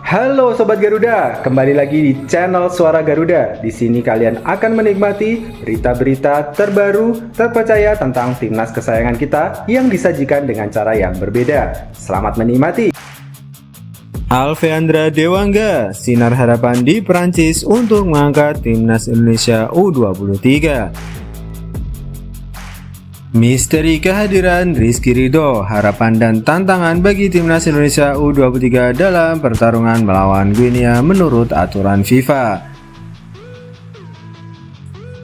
Halo Sobat Garuda, kembali lagi di channel Suara Garuda. Di sini kalian akan menikmati berita-berita terbaru, terpercaya tentang timnas kesayangan kita yang disajikan dengan cara yang berbeda. Selamat menikmati. Alfeandra Dewangga, sinar harapan di Prancis untuk mengangkat timnas Indonesia U23. Misteri kehadiran Rizky Ridho, harapan dan tantangan bagi timnas Indonesia U23 dalam pertarungan melawan Guinea menurut aturan FIFA.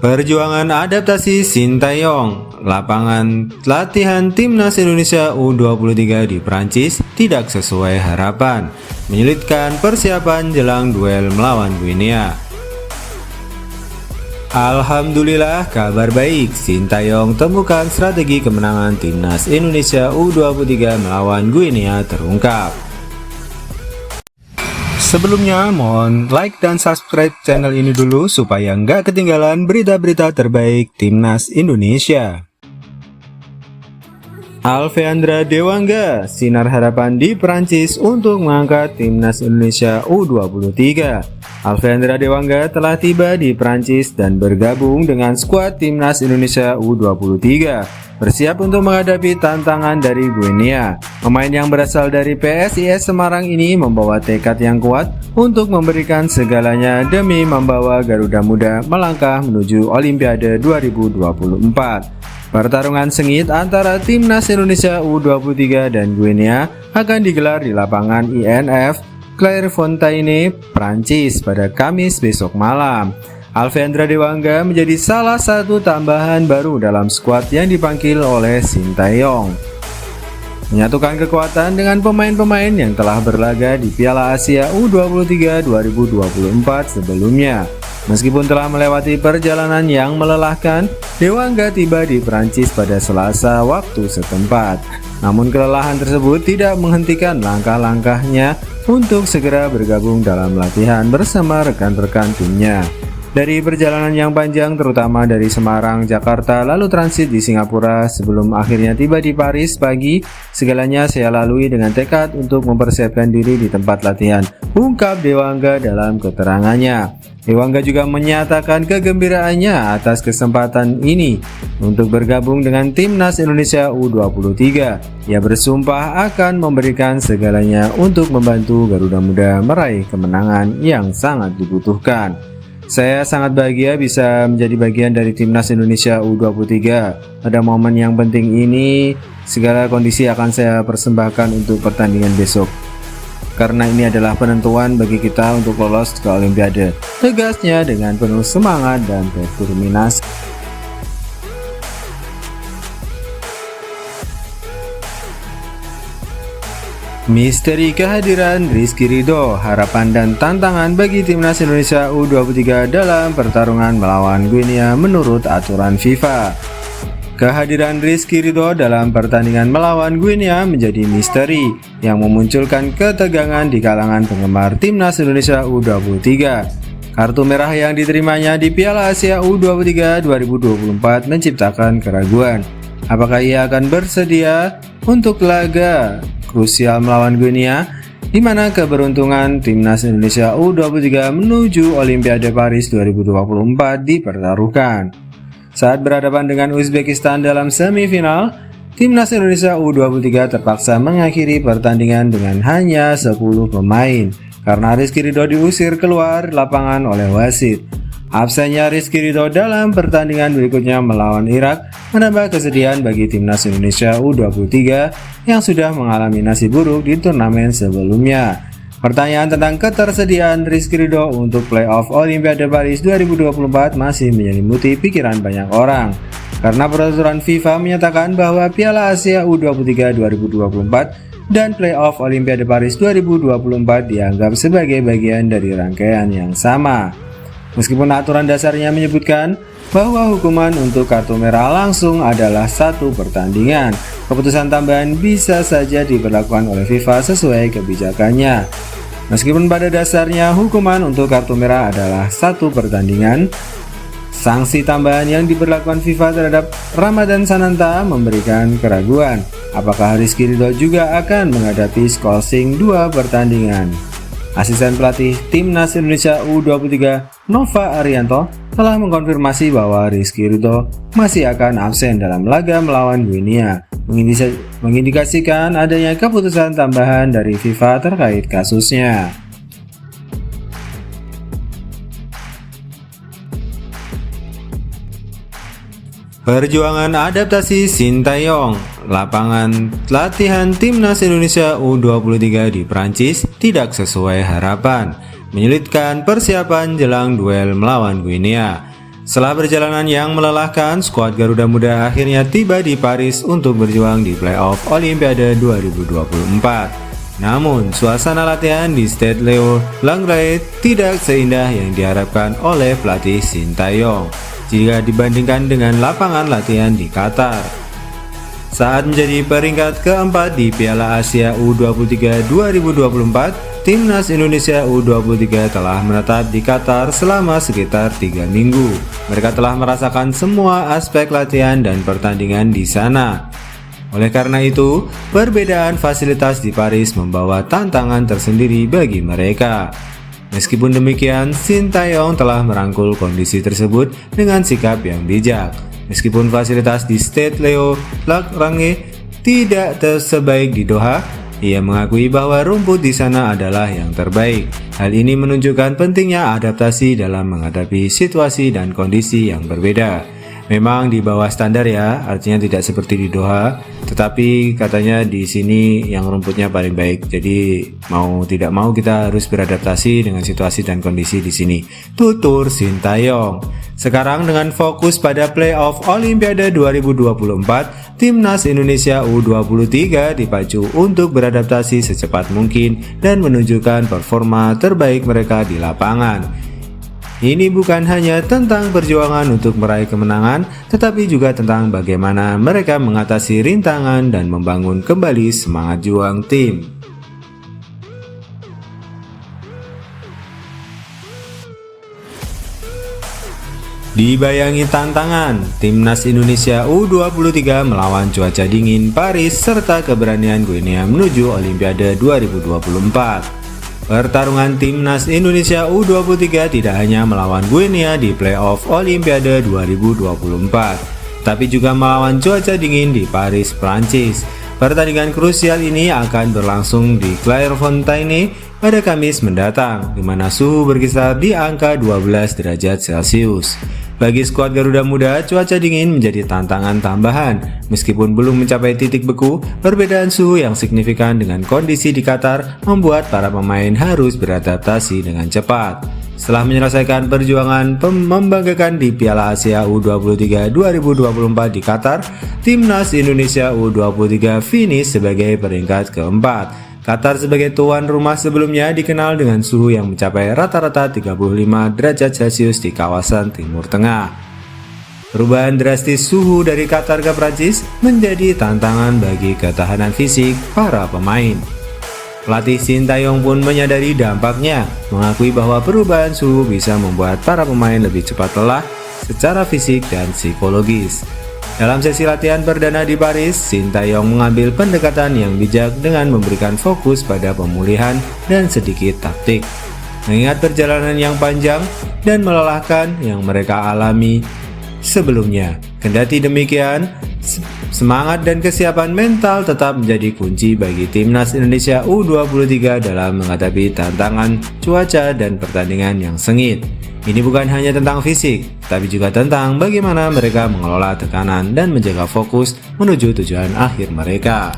Perjuangan adaptasi Sintayong, lapangan latihan timnas Indonesia U23 di Prancis tidak sesuai harapan, menyulitkan persiapan jelang duel melawan Guinea. Alhamdulillah, kabar baik, Sintayong temukan strategi kemenangan timnas Indonesia U23 melawan Guinea terungkap. Sebelumnya mohon like dan subscribe channel ini dulu supaya nggak ketinggalan berita-berita terbaik timnas Indonesia. Alfeandra Dewangga, sinar harapan di Prancis untuk mengangkat timnas Indonesia U23. Alfeandra Dewangga telah tiba di Prancis dan bergabung dengan skuad timnas Indonesia U23, bersiap untuk menghadapi tantangan dari Guinea. Pemain yang berasal dari PSIS Semarang ini membawa tekad yang kuat untuk memberikan segalanya demi membawa Garuda Muda melangkah menuju Olimpiade 2024. Pertarungan sengit antara timnas Indonesia U23 dan Guinea akan digelar di lapangan INF Clairefontaine, Prancis pada Kamis besok malam. Alfeandra Dewangga menjadi salah satu tambahan baru dalam skuad yang dipanggil oleh Sintayong, menyatukan kekuatan dengan pemain-pemain yang telah berlaga di Piala Asia U23 2024 sebelumnya. Meskipun telah melewati perjalanan yang melelahkan, Dewangga tiba di Prancis pada Selasa waktu setempat. Namun kelelahan tersebut tidak menghentikan langkah-langkahnya untuk segera bergabung dalam latihan bersama rekan-rekan timnya. Dari perjalanan yang panjang, terutama dari Semarang, Jakarta, lalu transit di Singapura sebelum akhirnya tiba di Paris pagi, segalanya saya lalui dengan tekad untuk mempersiapkan diri di tempat latihan, ungkap Dewangga dalam keterangannya. Dewangga juga menyatakan kegembiraannya atas kesempatan ini untuk bergabung dengan timnas Indonesia U23. Ia bersumpah akan memberikan segalanya untuk membantu Garuda Muda meraih kemenangan yang sangat dibutuhkan. Saya sangat bahagia bisa menjadi bagian dari timnas Indonesia U23. Pada momen yang penting ini, segala kondisi akan saya persembahkan untuk pertandingan besok. Karena ini adalah penentuan bagi kita untuk lolos ke Olimpiade. Tegasnya dengan penuh semangat dan determinasi. Misteri kehadiran Rizky Ridho, harapan dan tantangan bagi timnas Indonesia U23 dalam pertarungan melawan Guinea menurut aturan FIFA. Kehadiran Rizky Ridho dalam pertandingan melawan Guinea menjadi misteri yang memunculkan ketegangan di kalangan penggemar timnas Indonesia U23. Kartu merah yang diterimanya di Piala Asia U23 2024 menciptakan keraguan. Apakah ia akan bersedia untuk laga krusial melawan Guinea, di mana keberuntungan timnas Indonesia U23 menuju Olimpiade Paris 2024 dipertaruhkan. Saat berhadapan dengan Uzbekistan dalam semifinal, timnas Indonesia U23 terpaksa mengakhiri pertandingan dengan hanya 10 pemain karena Rizky Ridho diusir keluar lapangan oleh wasit. Absennya Rizky Ridho dalam pertandingan berikutnya melawan Irak menambah kesedihan bagi timnas Indonesia U23 yang sudah mengalami nasib buruk di turnamen sebelumnya. Pertanyaan tentang ketersediaan Rizky Ridho untuk playoff Olimpiade Paris 2024 masih menyelimuti pikiran banyak orang, karena peraturan FIFA menyatakan bahwa Piala Asia U23 2024 dan playoff Olimpiade Paris 2024 dianggap sebagai bagian dari rangkaian yang sama. Meskipun aturan dasarnya menyebutkan bahwa hukuman untuk kartu merah langsung adalah satu pertandingan, keputusan tambahan bisa saja diberlakukan oleh FIFA sesuai kebijakannya. Meskipun pada dasarnya hukuman untuk kartu merah adalah satu pertandingan, sanksi tambahan yang diberlakukan FIFA terhadap Ramadan Sananta memberikan keraguan. Apakah Rizky Ridho juga akan menghadapi skorsing 2 pertandingan? Asisten pelatih Timnas Indonesia U23 Nova Arianto telah mengkonfirmasi bahwa Rizky Ridho masih akan absen dalam laga melawan Guinea, mengindikasikan adanya keputusan tambahan dari FIFA terkait kasusnya. Perjuangan adaptasi Sintayong. Lapangan latihan Timnas Indonesia U23 di Prancis tidak sesuai harapan, menyulitkan persiapan jelang duel melawan Guinea. Setelah perjalanan yang melelahkan, skuad Garuda Muda akhirnya tiba di Paris untuk berjuang di playoff Olimpiade 2024. Namun, suasana latihan di Stade Leo Langray tidak seindah yang diharapkan oleh pelatih Sintayong jika dibandingkan dengan lapangan latihan di Qatar. Saat menjadi peringkat keempat di Piala Asia U23 2024, Timnas Indonesia U23 telah menetap di Qatar selama sekitar 3 minggu. Mereka telah merasakan semua aspek latihan dan pertandingan di sana. Oleh karena itu, perbedaan fasilitas di Paris membawa tantangan tersendiri bagi mereka. Meskipun demikian, Sintayong telah merangkul kondisi tersebut dengan sikap yang bijak. Meskipun fasilitas di Stade Leo Langray tidak sebaik di Doha, ia mengakui bahwa rumput di sana adalah yang terbaik. Hal ini menunjukkan pentingnya adaptasi dalam menghadapi situasi dan kondisi yang berbeda. Memang di bawah standar ya, artinya tidak seperti di Doha, tetapi katanya di sini yang rumputnya paling baik. Jadi mau tidak mau kita harus beradaptasi dengan situasi dan kondisi di sini. Tutur Sintayong. Sekarang dengan fokus pada playoff Olimpiade 2024, Timnas Indonesia U23 dipacu untuk beradaptasi secepat mungkin dan menunjukkan performa terbaik mereka di lapangan. Ini bukan hanya tentang perjuangan untuk meraih kemenangan, tetapi juga tentang bagaimana mereka mengatasi rintangan dan membangun kembali semangat juang tim. Dibayangi tantangan, Timnas Indonesia U23 melawan cuaca dingin Paris serta keberanian Guinea menuju Olimpiade 2024. Pertarungan Timnas Indonesia U23 tidak hanya melawan Guinea di playoff Olimpiade 2024, tapi juga melawan cuaca dingin di Paris, Prancis. Pertandingan krusial ini akan berlangsung di Clairefontaine pada Kamis mendatang, di mana suhu berkisar di angka 12 derajat Celcius. Bagi skuad Garuda Muda, cuaca dingin menjadi tantangan tambahan. Meskipun belum mencapai titik beku, perbedaan suhu yang signifikan dengan kondisi di Qatar membuat para pemain harus beradaptasi dengan cepat. Setelah menyelesaikan perjuangan membanggakan di Piala Asia U23 2024 di Qatar, Timnas Indonesia U23 finish sebagai peringkat keempat. Qatar sebagai tuan rumah sebelumnya dikenal dengan suhu yang mencapai rata-rata 35 derajat Celcius di kawasan Timur Tengah. Perubahan drastis suhu dari Qatar ke Prancis menjadi tantangan bagi ketahanan fisik para pemain. Pelatih Sintayong pun menyadari dampaknya, mengakui bahwa perubahan suhu bisa membuat para pemain lebih cepat lelah secara fisik dan psikologis. Dalam sesi latihan perdana di Paris, Sintayong mengambil pendekatan yang bijak dengan memberikan fokus pada pemulihan dan sedikit taktik. Mengingat perjalanan yang panjang dan melelahkan yang mereka alami sebelumnya. Kendati demikian, semangat dan kesiapan mental tetap menjadi kunci bagi Timnas Indonesia U23 dalam menghadapi tantangan cuaca dan pertandingan yang sengit. Ini bukan hanya tentang fisik, tapi juga tentang bagaimana mereka mengelola tekanan dan menjaga fokus menuju tujuan akhir mereka.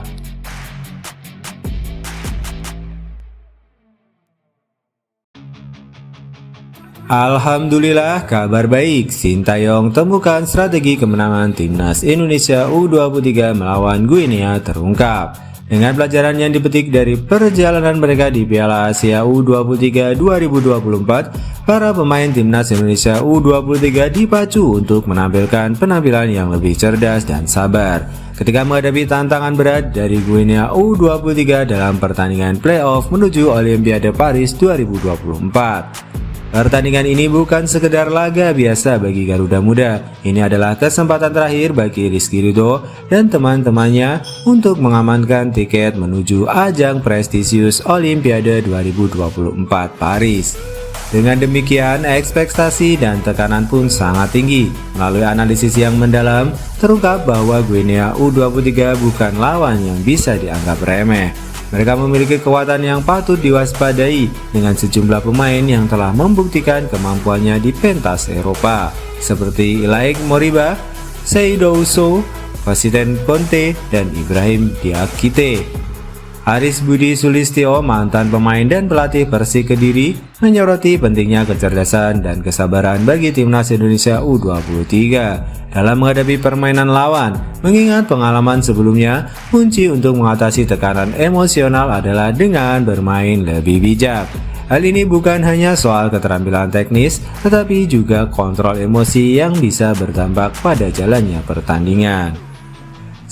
Alhamdulillah, kabar baik. Sintayong temukan strategi kemenangan Timnas Indonesia U23 melawan Guinea terungkap. Dengan pelajaran yang dipetik dari perjalanan mereka di Piala Asia U23 2024, para pemain Timnas Indonesia U23 dipacu untuk menampilkan penampilan yang lebih cerdas dan sabar ketika menghadapi tantangan berat dari Guinea U23 dalam pertandingan playoff menuju Olimpiade Paris 2024. Pertandingan ini bukan sekedar laga biasa bagi Garuda Muda. Ini adalah kesempatan terakhir bagi Rizky Ridho dan teman-temannya untuk mengamankan tiket menuju ajang prestisius Olimpiade 2024 Paris. Dengan demikian, ekspektasi dan tekanan pun sangat tinggi. Melalui analisis yang mendalam, terungkap bahwa Guinea U23 bukan lawan yang bisa dianggap remeh. Mereka memiliki kekuatan yang patut diwaspadai dengan sejumlah pemain yang telah membuktikan kemampuannya di pentas Eropa, seperti Ilaik Moriba, Seydou Sow, Wasiten Conte, dan Ibrahim Diakite. Haris Budi Sulistyo, mantan pemain dan pelatih Persik Kediri, menyoroti pentingnya kecerdasan dan kesabaran bagi timnas Indonesia U23 dalam menghadapi permainan lawan. Mengingat pengalaman sebelumnya, kunci untuk mengatasi tekanan emosional adalah dengan bermain lebih bijak. Hal ini bukan hanya soal keterampilan teknis, tetapi juga kontrol emosi yang bisa berdampak pada jalannya pertandingan.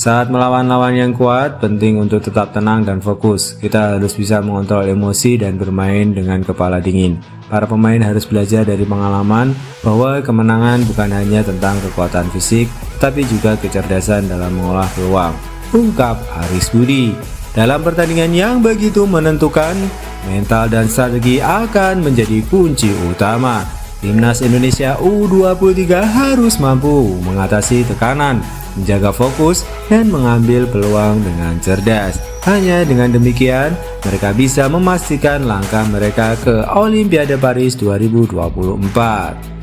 Saat melawan lawan yang kuat, penting untuk tetap tenang dan fokus. Kita harus bisa mengontrol emosi dan bermain dengan kepala dingin. Para pemain harus belajar dari pengalaman bahwa kemenangan bukan hanya tentang kekuatan fisik, tapi juga kecerdasan dalam mengolah peluang, ungkap Haris Budi. Dalam pertandingan yang begitu menentukan, mental dan strategi akan menjadi kunci utama. Timnas Indonesia U23 harus mampu mengatasi tekanan, menjaga fokus, dan mengambil peluang dengan cerdas. Hanya dengan demikian, mereka bisa memastikan langkah mereka ke Olimpiade Paris 2024.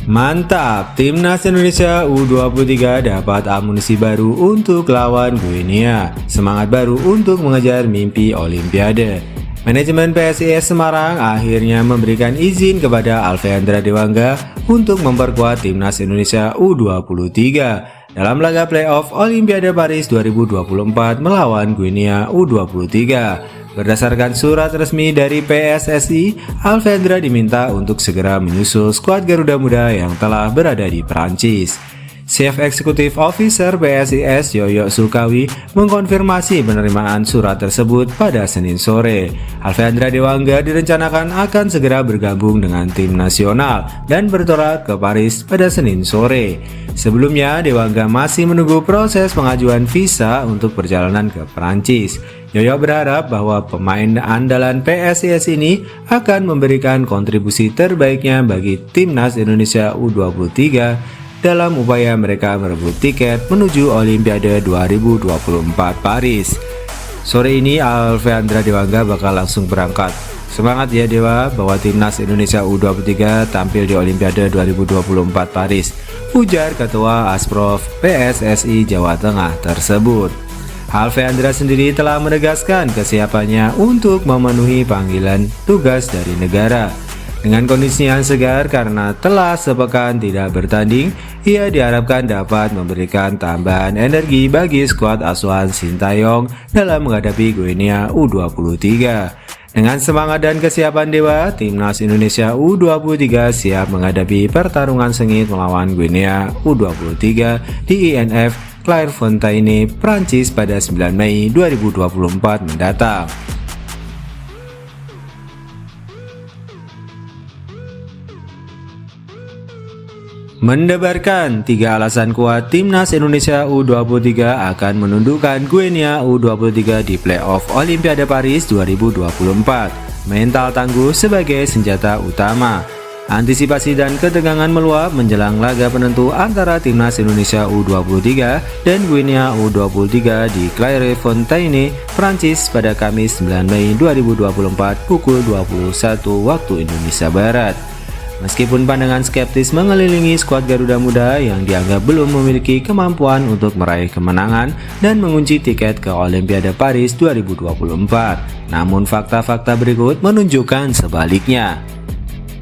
Mantap, Timnas Indonesia U23 dapat amunisi baru untuk lawan Guinea. Semangat baru untuk mengejar mimpi Olimpiade. Manajemen PSIS Semarang akhirnya memberikan izin kepada Alfeandra Dewangga untuk memperkuat Timnas Indonesia U23 dalam laga playoff Olimpiade Paris 2024 melawan Guinea U23. Berdasarkan surat resmi dari PSSI, Alfeandra diminta untuk segera menyusul skuad Garuda Muda yang telah berada di Perancis. Chief Executive Officer PSIS Yoyo Sukawi mengkonfirmasi penerimaan surat tersebut pada Senin sore. Alfeandra Dewangga direncanakan akan segera bergabung dengan tim nasional dan bertolak ke Paris pada Senin sore. Sebelumnya, Dewangga masih menunggu proses pengajuan visa untuk perjalanan ke Perancis. Yoyo berharap bahwa pemain andalan PSIS ini akan memberikan kontribusi terbaiknya bagi Timnas Indonesia U23 dalam upaya mereka merebut tiket menuju Olimpiade 2024 Paris. Sore ini Alfeandra Dewangga bakal langsung berangkat. Semangat ya Dewa, bahwa Timnas Indonesia U23 tampil di Olimpiade 2024 Paris, ujar Ketua Asprof PSSI Jawa Tengah tersebut. Alfeandra sendiri telah menegaskan kesiapannya untuk memenuhi panggilan tugas dari negara. Dengan kondisi yang segar karena telah sepekan tidak bertanding, ia diharapkan dapat memberikan tambahan energi bagi skuad asuhan Sintayong dalam menghadapi Guinea U23. Dengan semangat dan kesiapan Dewa, Timnas Indonesia U23 siap menghadapi pertarungan sengit melawan Guinea U23 di INF Clairefontaine, Prancis pada 9 Mei 2024 mendatang. Mendebarkan 3 alasan kuat Timnas Indonesia U23 akan menundukkan Guinea U23 di playoff Olimpiade Paris 2024. Mental tangguh sebagai senjata utama. Antisipasi dan ketegangan meluap menjelang laga penentu antara Timnas Indonesia U23 dan Guinea U23 di Clairefontaine, Prancis pada Kamis 9 Mei 2024 pukul 21 waktu Indonesia Barat. Meskipun pandangan skeptis mengelilingi skuad Garuda Muda yang dianggap belum memiliki kemampuan untuk meraih kemenangan dan mengunci tiket ke Olimpiade Paris 2024, namun fakta-fakta berikut menunjukkan sebaliknya.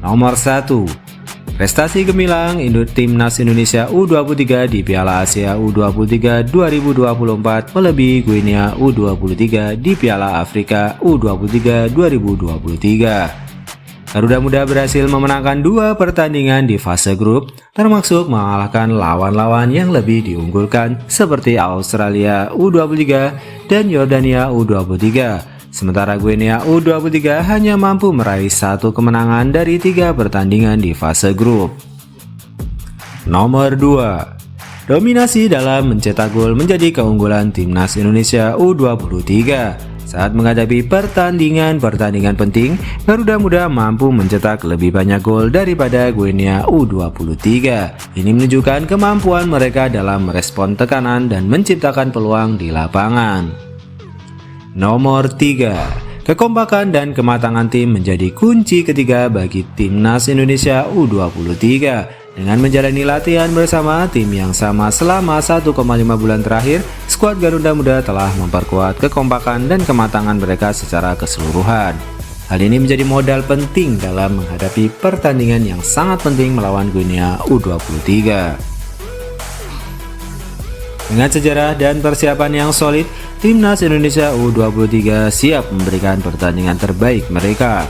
Nomor 1. Prestasi gemilang Timnas Indonesia U23 di Piala Asia U23 2024 melebihi Guinea U23 di Piala Afrika U23 2023. Garuda Muda berhasil memenangkan 2 pertandingan di fase grup, termasuk mengalahkan lawan-lawan yang lebih diunggulkan seperti Australia U23 dan Yordania U23. Sementara Guinea U23 hanya mampu meraih 1 kemenangan dari 3 pertandingan di fase grup. Nomor 2. Dominasi dalam mencetak gol menjadi keunggulan Timnas Indonesia U23. Saat menghadapi pertandingan-pertandingan penting, Garuda Muda mampu mencetak lebih banyak gol daripada Guinea U23. Ini menunjukkan kemampuan mereka dalam merespon tekanan dan menciptakan peluang di lapangan. Nomor 3. Kekompakan dan kematangan tim menjadi kunci ketiga bagi Timnas Indonesia U23. Dengan menjalani latihan bersama tim yang sama selama 1,5 bulan terakhir, skuad Garuda Muda telah memperkuat kekompakan dan kematangan mereka secara keseluruhan. Hal ini menjadi modal penting dalam menghadapi pertandingan yang sangat penting melawan Guinea U23. Dengan sejarah dan persiapan yang solid, Timnas Indonesia U23 siap memberikan pertandingan terbaik mereka.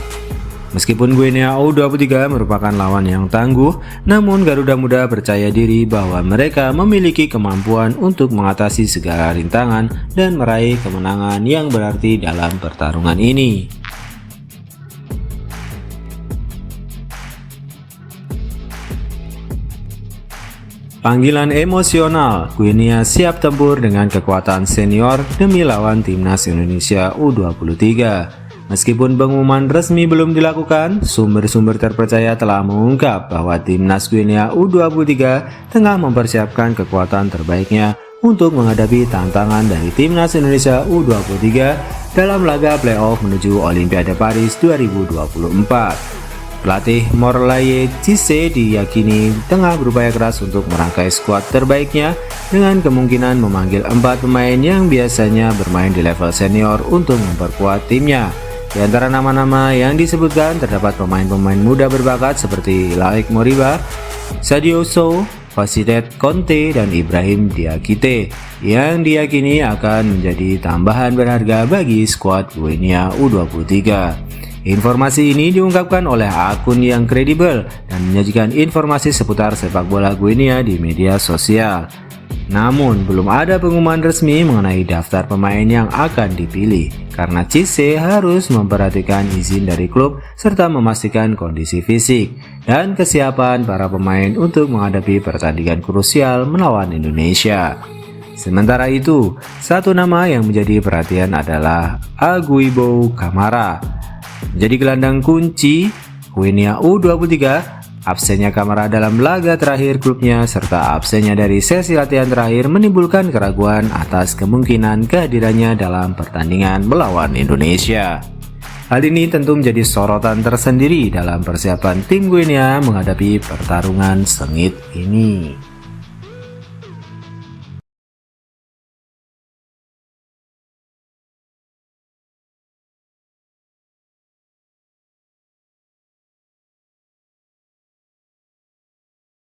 Meskipun Guinea U23 merupakan lawan yang tangguh, namun Garuda Muda percaya diri bahwa mereka memiliki kemampuan untuk mengatasi segala rintangan dan meraih kemenangan yang berarti dalam pertarungan ini. Panggilan emosional, Guinea siap tempur dengan kekuatan senior demi lawan Timnas Indonesia U23. Meskipun pengumuman resmi belum dilakukan, sumber-sumber terpercaya telah mengungkap bahwa Timnas Guinea U23 tengah mempersiapkan kekuatan terbaiknya untuk menghadapi tantangan dari Timnas Indonesia U23 dalam laga playoff menuju Olimpiade Paris 2024. Pelatih Morlaye Cisse diyakini tengah berupaya keras untuk merangkai skuad terbaiknya dengan kemungkinan memanggil 4 pemain yang biasanya bermain di level senior untuk memperkuat timnya. Di antara nama-nama yang disebutkan terdapat pemain-pemain muda berbakat seperti Laik Moriba, Sadio Sow, Fasidet Conte, dan Ibrahim Diakite yang diyakini akan menjadi tambahan berharga bagi skuad Guinea U23. Informasi ini diungkapkan oleh akun yang kredibel dan menyajikan informasi seputar sepak bola Guinea di media sosial. Namun, belum ada pengumuman resmi mengenai daftar pemain yang akan dipilih, karena Cisse harus memperhatikan izin dari klub serta memastikan kondisi fisik dan kesiapan para pemain untuk menghadapi pertandingan krusial melawan Indonesia. Sementara itu, satu nama yang menjadi perhatian adalah Aguibo Kamara. Menjadi gelandang kunci Guinea U23, absennya Kamara dalam laga terakhir klubnya serta absennya dari sesi latihan terakhir menimbulkan keraguan atas kemungkinan kehadirannya dalam pertandingan melawan Indonesia. Hal ini tentu menjadi sorotan tersendiri dalam persiapan tim Guinea menghadapi pertarungan sengit ini.